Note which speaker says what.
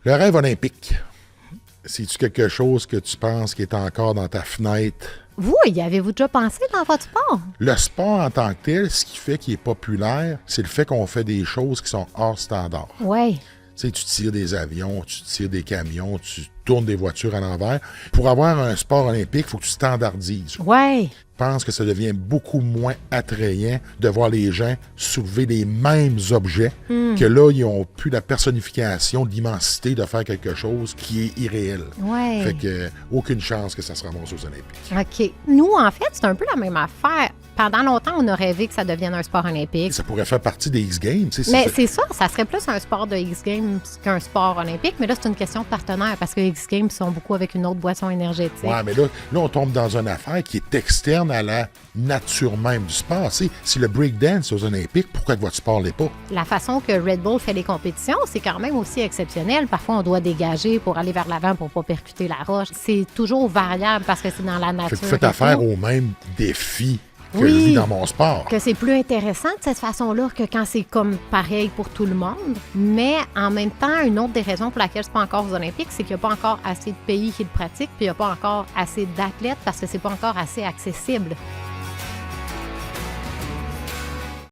Speaker 1: Le rêve olympique, c'est-tu quelque chose que tu penses qui est encore dans ta fenêtre?
Speaker 2: Vous, y avez-vous déjà pensé dans votre sport?
Speaker 1: Le sport en tant que tel, ce qui fait qu'il est populaire, c'est le fait qu'on fait des choses qui sont hors standard.
Speaker 2: Oui.
Speaker 1: Tu sais, tu tires des avions, tu tires des camions, tu tournes des voitures à l'envers. Pour avoir un sport olympique, il faut que tu standardises.
Speaker 2: Oui.
Speaker 1: Je pense que ça devient beaucoup moins attrayant de voir les gens soulever les mêmes objets, que là, ils n'ont plus la personnification de l'immensité de faire quelque chose qui est irréel.
Speaker 2: Oui.
Speaker 1: Fait que aucune chance que ça se ramasse aux Olympiques.
Speaker 2: OK. Nous, en fait, c'est un peu la même affaire. Pendant longtemps, on a rêvé que ça devienne un sport olympique.
Speaker 1: Ça pourrait faire partie des X-Games. Tu sais,
Speaker 2: Mais c'est ça serait plus un sport de X-Games qu'un sport olympique. Mais là, c'est une question de partenaire parce que X-Games sont beaucoup avec une autre boisson énergétique.
Speaker 1: Ouais, mais là, on tombe dans une affaire qui est externe à la nature même du sport. Tu sais, si le breakdance aux Olympiques, pourquoi que votre sport l'est pas?
Speaker 2: La façon que Red Bull fait les compétitions, c'est quand même aussi exceptionnel. Parfois, on doit dégager pour aller vers l'avant pour pas percuter la roche. C'est toujours variable parce que c'est dans la nature.
Speaker 1: Fait que vous faites affaire aux mêmes défis que je
Speaker 2: Oui.
Speaker 1: vis dans mon sport.
Speaker 2: Que c'est plus intéressant de cette façon-là que quand c'est comme pareil pour tout le monde. Mais en même temps, une autre des raisons pour laquelle c'est pas encore aux Olympiques, c'est qu'il n'y a pas encore assez de pays qui le pratiquent, puis il n'y a pas encore assez d'athlètes parce que c'est pas encore assez accessible.